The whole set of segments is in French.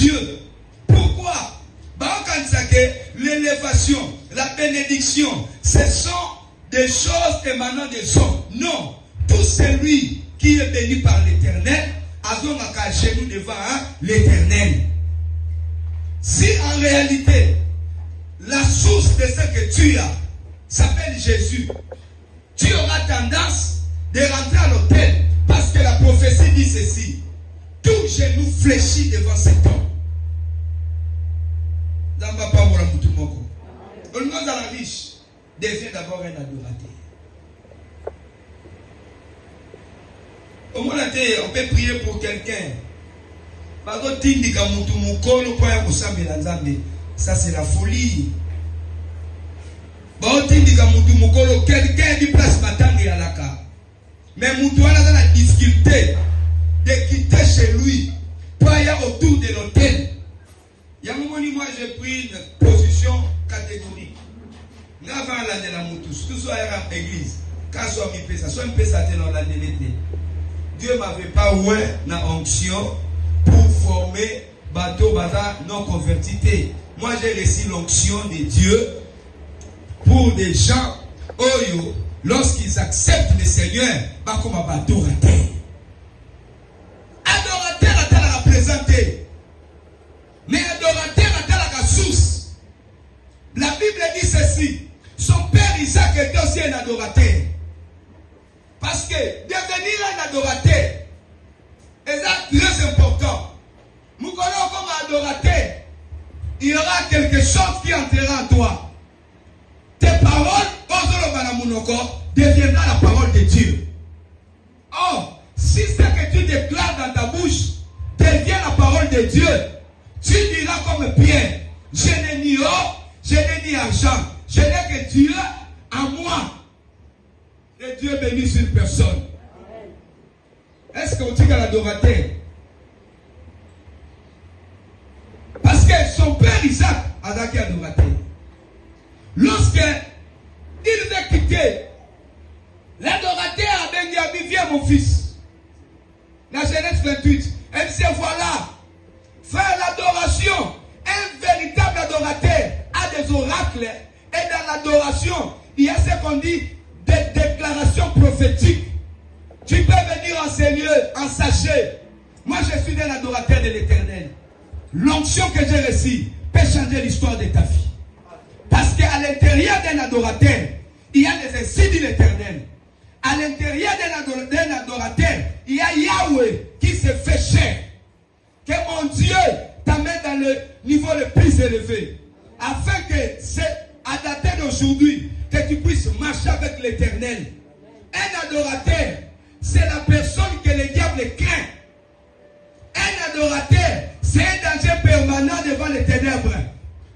Dieu. Pourquoi? L'élévation, la bénédiction, ce sont des choses émanant des hommes. Non. Tout celui qui est béni par l'Éternel a un genou devant l'Éternel. Si en réalité, la source de ce que tu as s'appelle Jésus, tu auras tendance de rentrer à l'autel parce que la prophétie dit ceci: tout genou fléchit devant cet homme. Dans ma parole, le monde à la riche devient d'abord un adorateur. Au moins, on peut prier pour quelqu'un. Ça, c'est la folie. Quelqu'un dit place Matanga et Alaka. Mais Moutouana a la difficulté de quitter chez lui pour aller autour de l'hôtel. Il y a un moment où moi j'ai pris une position catégorique. Avant l'année de la Moutous, tout ça est en église. Quand soit mi pesa, soit mi pesa dans l'année d'été. Dieu m'avait pas oué na onction pour former bateau bata non convertis. Moi j'ai reçu l'onction de Dieu pour des gens oyo lorsqu'ils acceptent le Seigneur, pas comme un adorateur. Adorateur a la représenté. Mais adorateur a la source. La Bible dit ceci: son père Isaac était aussi un adorateur. Parce que devenir un adorateur est très important. Nous connaissons comme adorateur, il y aura quelque chose qui entrera en toi. Tes paroles, deviendra la parole de Dieu. Or, si ce que tu déclares dans ta bouche devient la parole de Dieu, tu diras comme Pierre: je n'ai ni or, je n'ai ni argent, je n'ai que Dieu en moi. Et Dieu bénisse une personne. Est-ce qu'on dit qu'à l'adorateur? Parce que son père Isaac a été adorateur. Lorsque il veut quitter, l'adorateur a dit: viens mon fils. La Genèse 28, elle dit: voilà, faire l'adoration. Un véritable adorateur a des oracles. Et dans l'adoration, il y a ce qu'on dit des déclarations prophétiques. Tu peux venir enseigner, en sachet. Moi, je suis un adorateur de l'Éternel. L'onction que j'ai reçue peut changer l'histoire de ta vie. Parce qu'à l'intérieur d'un adorateur, il y a les insignes de l'Éternel. À l'intérieur d'un adorateur, il y a Yahweh qui se fait chair. Que mon Dieu t'amène dans le niveau le plus élevé. Afin que c'est à dater d'aujourd'hui, que tu puisses marcher avec l'Éternel. Un adorateur, c'est la personne que le diable craint. Un adorateur, c'est un danger permanent devant les ténèbres.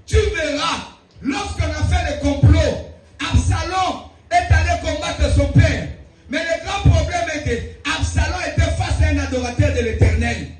Tu verras, lorsqu'on a fait le complot, Absalom est allé combattre son père. Mais le grand problème est que